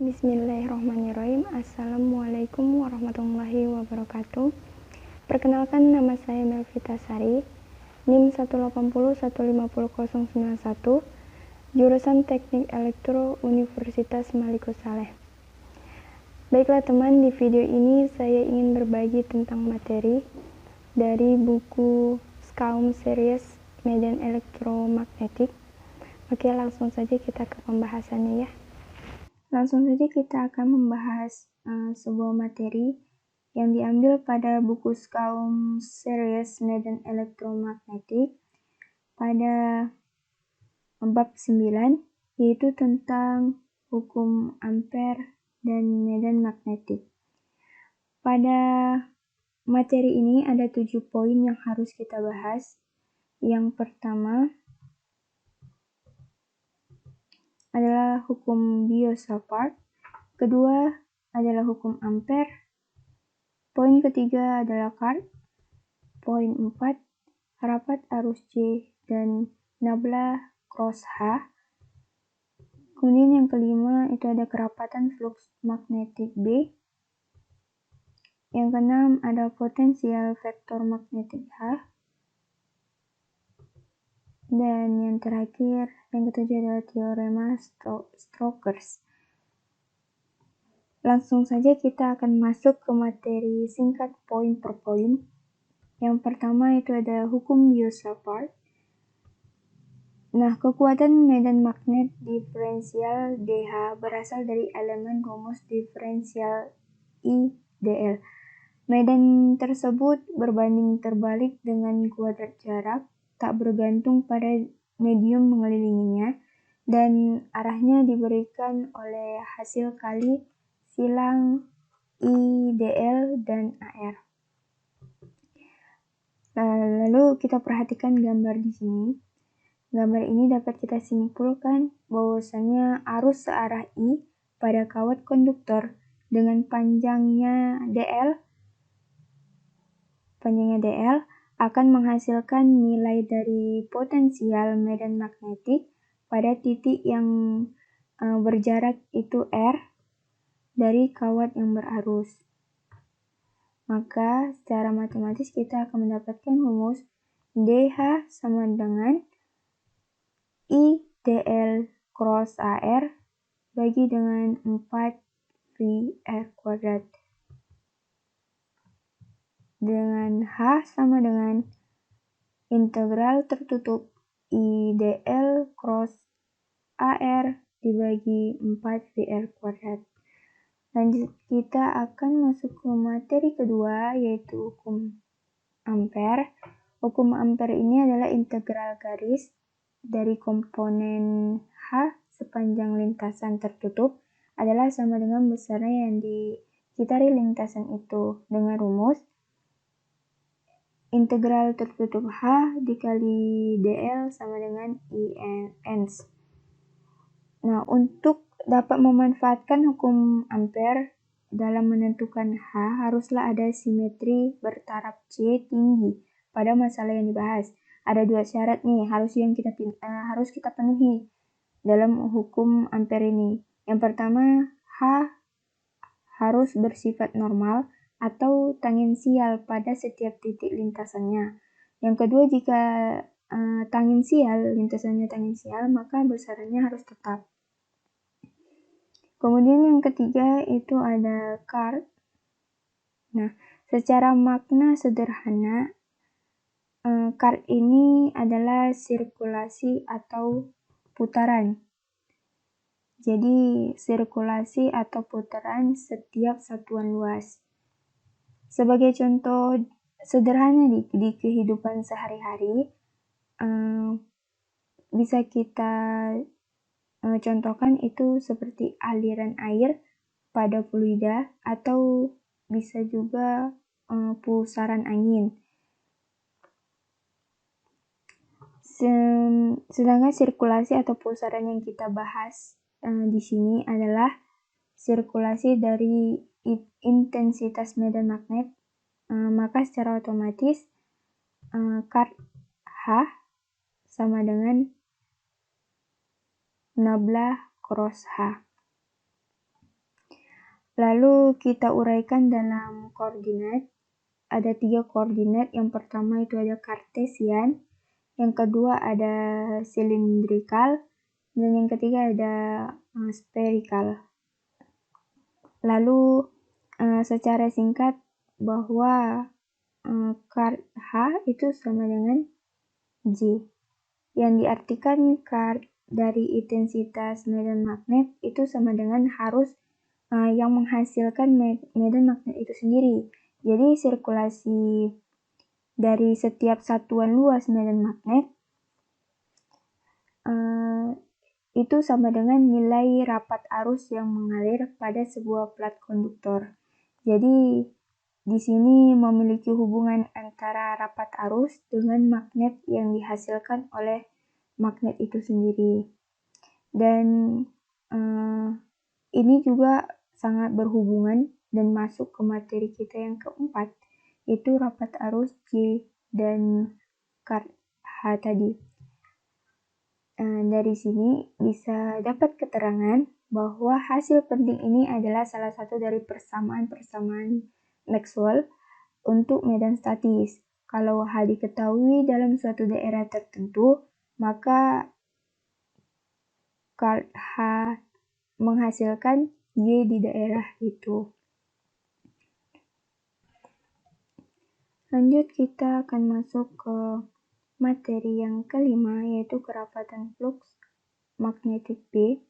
Bismillahirrahmanirrahim. Assalamualaikum warahmatullahi wabarakatuh. Perkenalkan, nama saya Melvita Sari, NIM 180150091, jurusan Teknik Elektro Universitas Maliku Saleh. Baiklah teman, di video ini saya ingin berbagi tentang materi dari buku Skaum Series Medan Elektromagnetik. Oke, langsung saja kita ke pembahasannya ya. Langsung saja kita akan membahas sebuah materi yang diambil pada buku Skaum Series Medan Elektromagnetik pada bab 9, yaitu tentang hukum ampere dan medan magnetik. Pada materi ini ada 7 poin yang harus kita bahas. Yang pertama adalah hukum Biot-Savart, kedua adalah hukum ampere, poin ketiga adalah Cart, poin 4 rapat arus J dan nabla cross H, kemudian yang kelima itu ada kerapatan flux magnetik B, yang keenam ada potensial vektor magnetik H, dan yang terakhir, yang ketujuh adalah teorema Stokes. Langsung saja kita akan masuk ke materi singkat poin per poin. Yang pertama itu ada hukum Biot-Savart. Nah, kekuatan medan magnet diferensial DH berasal dari elemen rumus diferensial IdL. Medan tersebut berbanding terbalik dengan kuadrat jarak, tak bergantung pada medium mengelilinginya, dan arahnya diberikan oleh hasil kali silang IdL dan AR. Lalu kita perhatikan gambar di sini. Gambar ini dapat kita simpulkan bahwasanya arus searah I pada kawat konduktor dengan panjangnya dl akan menghasilkan nilai dari potensial medan magnetik pada titik yang berjarak itu R dari kawat yang berarus. Maka secara matematis kita akan mendapatkan rumus DH sama dengan IdL cross AR bagi dengan 4VR kuadrat. Dengan H sama dengan integral tertutup IdL cross AR dibagi 4VR kuadrat. Lanjut, kita akan masuk ke materi kedua, yaitu hukum ampere. Hukum ampere ini adalah integral garis dari komponen H sepanjang lintasan tertutup adalah sama dengan besarnya yang dikitari lintasan itu, dengan rumus integral tertutup H dikali dl sama dengan INS. Nah, untuk dapat memanfaatkan hukum ampere dalam menentukan H, haruslah ada simetri bertaraf C tinggi pada masalah yang dibahas. Ada 2 syarat nih harus kita penuhi dalam hukum ampere ini. Yang pertama, H harus bersifat normal atau tangensial pada setiap titik lintasannya. Yang kedua, jika lintasannya tangensial, maka besarannya harus tetap. Kemudian yang ketiga itu ada Cart. Nah, secara makna sederhana, Cart ini adalah sirkulasi atau putaran. Jadi, sirkulasi atau putaran setiap satuan luas. Sebagai contoh sederhana di kehidupan sehari-hari, bisa kita contohkan itu seperti aliran air pada fluida atau bisa juga pusaran angin. Sedangkan sirkulasi atau pusaran yang kita bahas di sini adalah sirkulasi dari intensitas medan magnet, maka secara otomatis Cart H sama dengan nabla cross H. Lalu kita uraikan dalam koordinat. Ada 3 koordinat. Yang pertama itu ada kartesian, yang kedua ada silindrikal, dan yang ketiga ada spherical. Lalu secara singkat bahwa H itu sama dengan J, yang diartikan dari intensitas medan magnet itu sama dengan harus yang menghasilkan medan magnet itu sendiri. Jadi sirkulasi dari setiap satuan luas medan magnet itu sama dengan nilai rapat arus yang mengalir pada sebuah plat konduktor. Jadi di sini memiliki hubungan antara rapat arus dengan magnet yang dihasilkan oleh magnet itu sendiri. Dan ini juga sangat berhubungan dan masuk ke materi kita yang keempat, yaitu rapat arus J dan H tadi. Dari sini bisa dapat keterangan bahwa hasil penting ini adalah salah satu dari persamaan-persamaan Maxwell untuk medan statis. Kalau H diketahui dalam suatu daerah tertentu, maka H menghasilkan Y di daerah itu. Lanjut, kita akan masuk ke materi yang kelima, yaitu kerapatan flux magnetik B.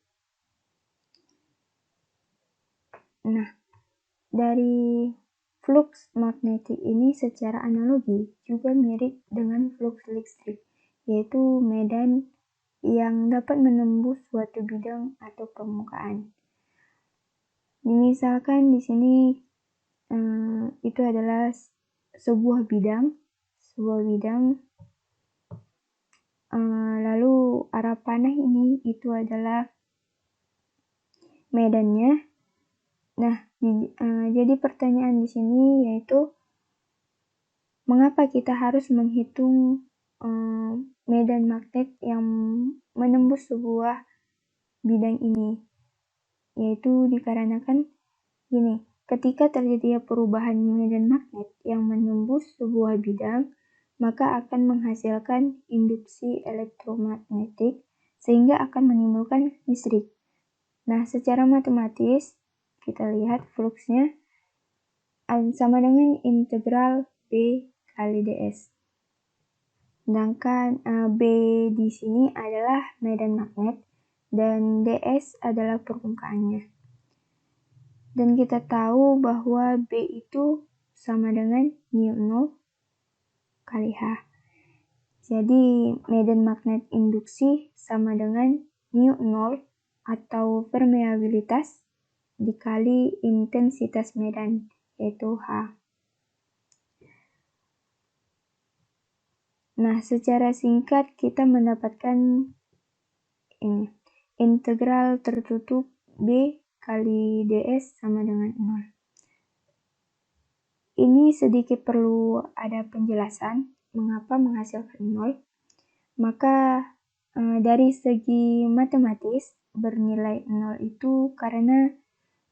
Nah, dari flux magnetik ini secara analogi juga mirip dengan flux listrik, yaitu medan yang dapat menembus suatu bidang atau permukaan. Misalkan di sini itu adalah sebuah bidang, lalu arah panah ini itu adalah medannya. Nah, jadi pertanyaan di sini yaitu mengapa kita harus menghitung medan magnet yang menembus sebuah bidang ini? Yaitu dikarenakan gini, ketika terjadi perubahan medan magnet yang menembus sebuah bidang, maka akan menghasilkan induksi elektromagnetik sehingga akan menimbulkan listrik. Nah, secara matematis kita lihat fluxnya sama dengan integral B kali ds. Sedangkan B di sini adalah medan magnet dan ds adalah permukaannya. Dan kita tahu bahwa B itu sama dengan μ0 kali H. Jadi medan magnet induksi sama dengan μ0 atau permeabilitas dikali intensitas medan, yaitu H. Nah, secara singkat kita mendapatkan ini, integral tertutup B kali ds sama dengan 0. Ini sedikit perlu ada penjelasan mengapa menghasilkan 0. Maka dari segi matematis bernilai 0 itu karena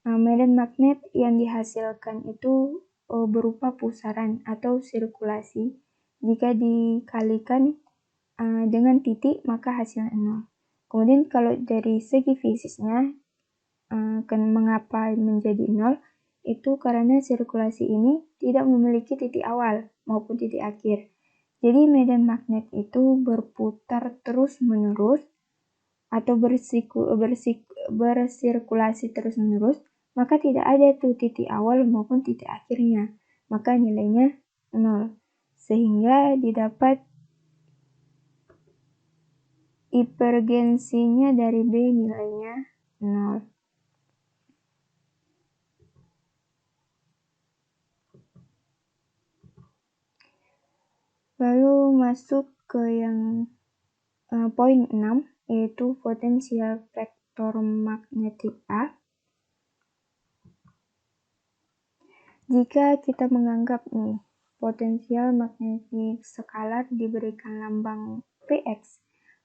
medan magnet yang dihasilkan itu berupa pusaran atau sirkulasi. Jika dikalikan dengan titik maka hasilnya 0. Kemudian kalau dari segi fisiknya mengapa menjadi 0? Itu karena sirkulasi ini tidak memiliki titik awal maupun titik akhir. Jadi medan magnet itu berputar terus-menerus atau bersirkulasi terus-menerus, maka tidak ada tuh titik awal maupun titik akhirnya. Maka nilainya 0. Sehingga didapat hipergensinya dari B nilainya 0. Lalu masuk ke yang poin 6, yaitu potensial vektor magnetik A. Jika kita menganggap nih, potensial magnetik skalar diberikan lambang Px,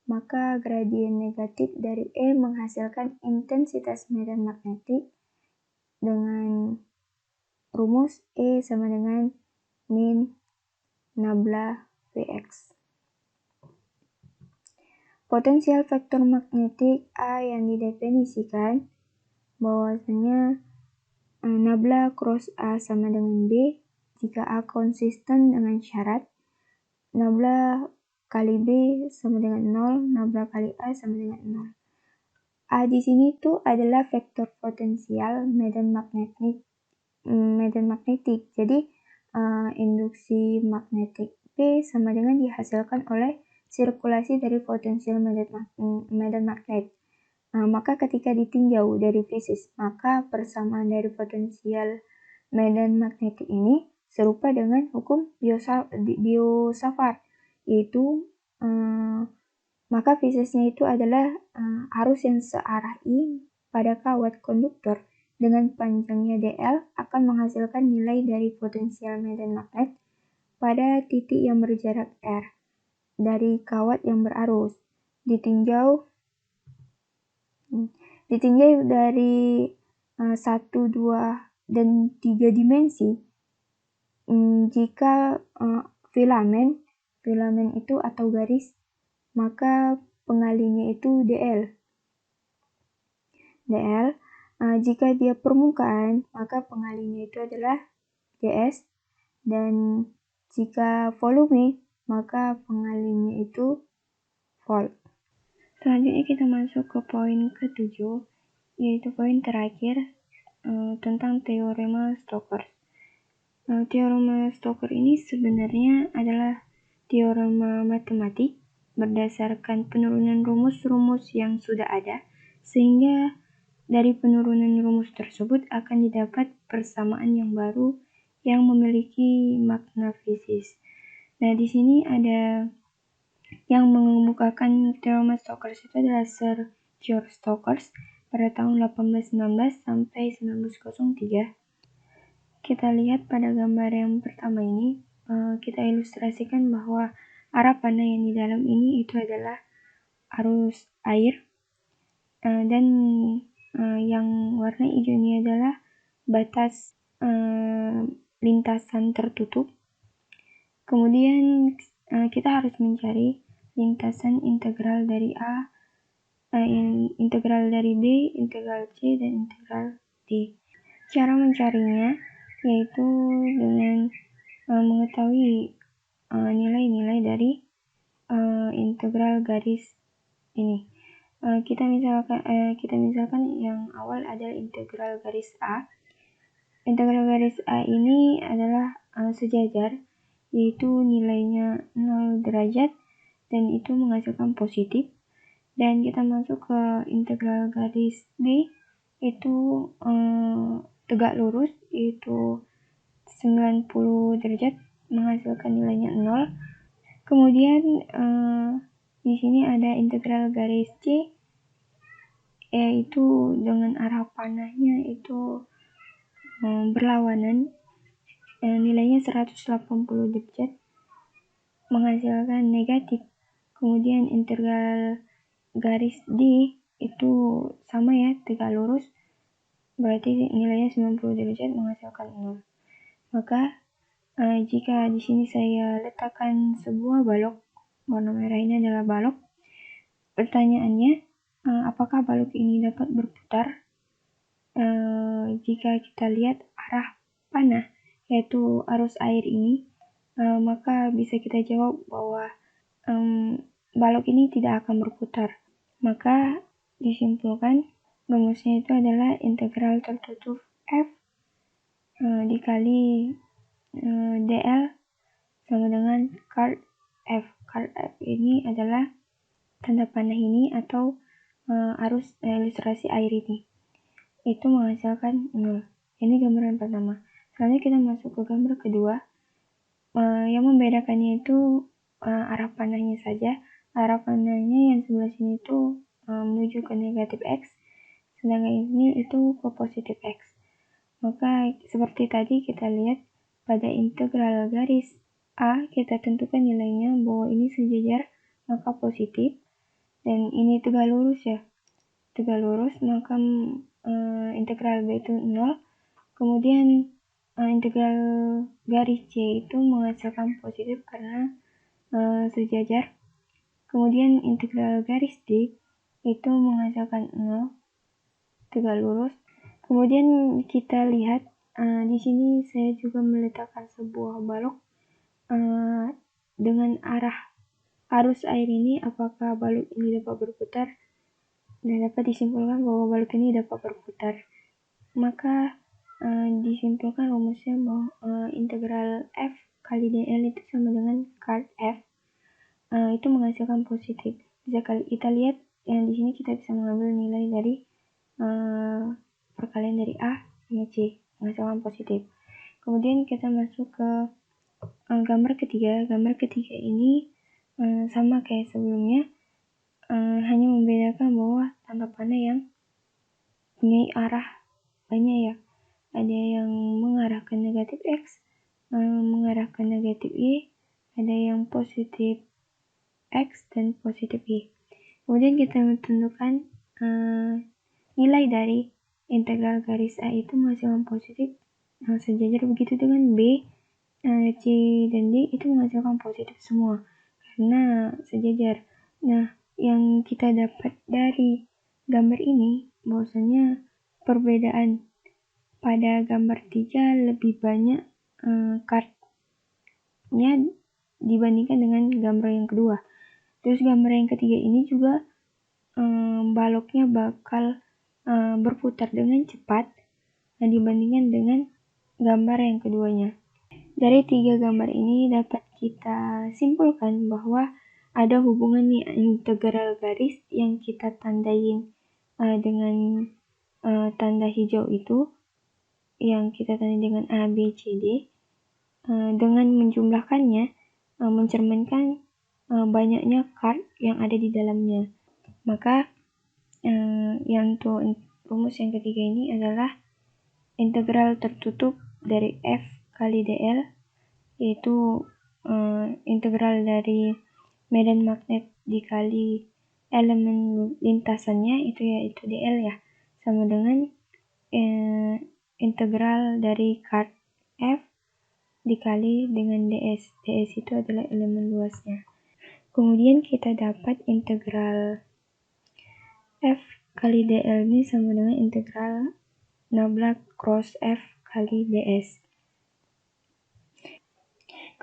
maka gradien negatif dari E menghasilkan intensitas medan magnetik dengan rumus E sama dengan min nabla Vx. Potensial vektor magnetik A yang didefinisikan bahwasanya nabla cross A sama dengan B jika A konsisten dengan syarat nabla kali B sama dengan 0, nabla kali A sama dengan 0. A di sini tuh adalah vektor potensial medan magnetik. Jadi induksi magnetik B sama dengan dihasilkan oleh sirkulasi dari potensial medan magnet. Maka ketika ditinjau dari fisis, maka persamaan dari potensial medan magnetik ini serupa dengan hukum Biot-Savart, yaitu maka fisisnya itu adalah arus yang searah I pada kawat konduktor dengan panjangnya dl akan menghasilkan nilai dari potensial medan magnet pada titik yang berjarak r dari kawat yang berarus. Ditinjau dari 1, 2, dan 3 dimensi. Jika filamen itu atau garis, maka pengalinya itu dl. Jika dia permukaan, maka pengalinya itu adalah ds, dan jika volume, maka pengalinya itu volt. Selanjutnya kita masuk ke poin ke-7, yaitu poin terakhir tentang teorema Stokes. Teorema Stokes ini sebenarnya adalah teorema matematik berdasarkan penurunan rumus-rumus yang sudah ada, sehingga dari penurunan rumus tersebut akan didapat persamaan yang baru yang memiliki makna fisis. Nah, di sini ada yang mengemukakan teorema Stokes itu adalah Sir George Stokes pada tahun 1819 sampai 1903. Kita lihat pada gambar yang pertama ini, kita ilustrasikan bahwa arah panah yang di dalam ini itu adalah arus air, dan yang warna hijau ini adalah batas lintasan tertutup. Kemudian kita harus mencari lintasan integral dari A, integral dari B, integral C, dan integral D. Cara mencarinya yaitu dengan mengetahui nilai-nilai dari integral garis ini. Kita misalkan yang awal adalah integral garis A. Integral garis A ini adalah sejajar, yaitu nilainya 0 derajat dan itu menghasilkan positif. Dan kita masuk ke integral garis B, itu tegak lurus, yaitu 90 derajat menghasilkan nilainya 0. Kemudian di sini ada integral garis C, yaitu dengan arah panahnya itu berlawanan, nilainya 180 derajat menghasilkan negatif. Kemudian integral garis D itu sama ya, tegak lurus, berarti nilainya 90 derajat menghasilkan 0. Maka jika di sini saya letakkan sebuah balok, warna merah ini adalah balok. Pertanyaannya, apakah balok ini dapat berputar? Jika kita lihat arah panah, yaitu arus air ini, maka bisa kita jawab bahwa balok ini tidak akan berputar. Maka disimpulkan rumusnya itu adalah integral tertutup F dikali dl sama dengan card F. Card F ini adalah tanda panah ini atau arus ilustrasi air ini. Itu menghasilkan 0. Ini gambaran pertama. Selanjutnya kita masuk ke gambar kedua. Yang membedakannya itu arah panahnya saja. Arah panahnya yang sebelah sini itu menuju ke negatif X, sedangkan ini itu ke positif X. Maka seperti tadi kita lihat pada integral garis A, kita tentukan nilainya bahwa ini sejajar, maka positif, dan ini tegak lurus ya, tegak lurus, maka integral B itu 0, Kemudian integral garis C itu menghasilkan positif karena sejajar. Kemudian integral garis D itu menghasilkan 0, tegak lurus. Kemudian kita lihat di sini saya juga meletakkan sebuah balok dengan arah arus air ini, apakah balok ini dapat berputar, dan dapat disimpulkan bahwa balok ini dapat berputar. Maka disimpulkan rumusnya bahwa integral F kali dl itu sama dengan card F, itu menghasilkan positif. Bisa kita lihat yang di sini kita bisa mengambil nilai dari perkalian dari A sama C, menghasilkan positif. Kemudian kita masuk ke gambar ketiga. Gambar ketiga ini sama kayak sebelumnya, hanya membedakan bahwa tanda panah yang punya arah banyak ya. Ada yang mengarah ke negatif X, mengarah ke negatif Y, ada yang positif X dan positif Y. Kemudian kita menentukan nilai dari integral garis A itu menghasilkan positif sejajar, begitu dengan B, C dan D itu menghasilkan positif semua karena sejajar. Nah, yang kita dapat dari gambar ini bahwasanya perbedaan pada gambar 3 lebih banyak cardnya dibandingkan dengan gambar yang kedua. Terus gambar yang ketiga ini juga baloknya bakal berputar dengan cepat dibandingkan dengan gambar yang keduanya. Dari 3 gambar ini dapat kita simpulkan bahwa ada hubungan nih integral garis yang kita tandain dengan tanda hijau itu, yang kita tandai dengan A, B, C, D, dengan menjumlahkannya mencerminkan banyaknya card yang ada di dalamnya. Maka yang rumus yang ketiga ini adalah integral tertutup dari F kali dl, yaitu integral dari medan magnet dikali elemen lintasannya itu yaitu dl ya, sama dengan integral dari card F dikali dengan ds. ds itu adalah elemen luasnya. Kemudian kita dapat integral F kali dl ini sama dengan integral nabla cross F kali ds.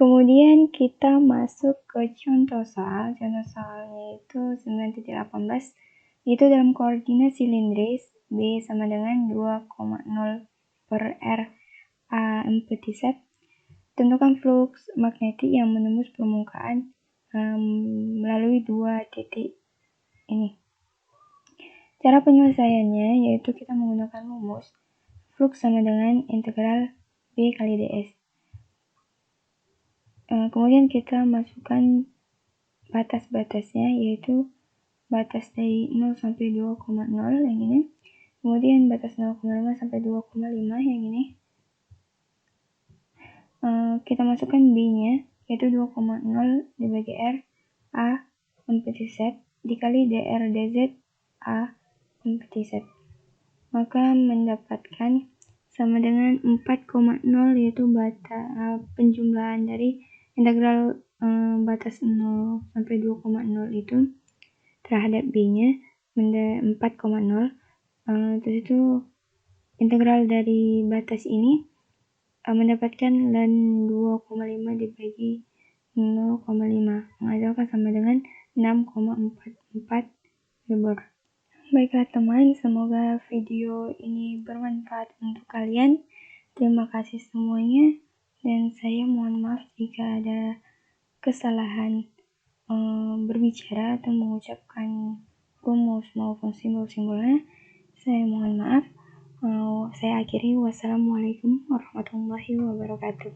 Kemudian kita masuk ke contoh soal. Contoh soalnya itu 9.18, yaitu dalam koordinat silindris B sama dengan 2,0 per R A empty set. Tentukan fluks magnetik yang menembus permukaan melalui 2 titik ini. Cara penyelesaiannya yaitu kita menggunakan rumus fluks sama dengan integral B kali ds. Kemudian kita masukkan batas-batasnya, yaitu batas dari 0 sampai 2,0 yang ini. Kemudian batas 0,5 sampai 2,5 yang ini. Kita masukkan B-nya, yaitu 2,0 dibagi R A empty set dikali dr dz A empty set. Maka mendapatkan sama dengan 4,0, yaitu penjumlahan dari integral batas 0 sampai 2,0 itu terhadap B-nya 4,0. Terus itu integral dari batas ini mendapatkan ln 2,5 dibagi 0,5 menghasilkan sama dengan 6,44 Weber. Baiklah teman, semoga video ini bermanfaat untuk kalian. Terima kasih semuanya, dan saya mohon maaf jika ada kesalahan berbicara atau mengucapkan rumus maupun simbol-simbolnya. Saya mohon maaf. Saya akhiri. Wassalamualaikum warahmatullahi wabarakatuh.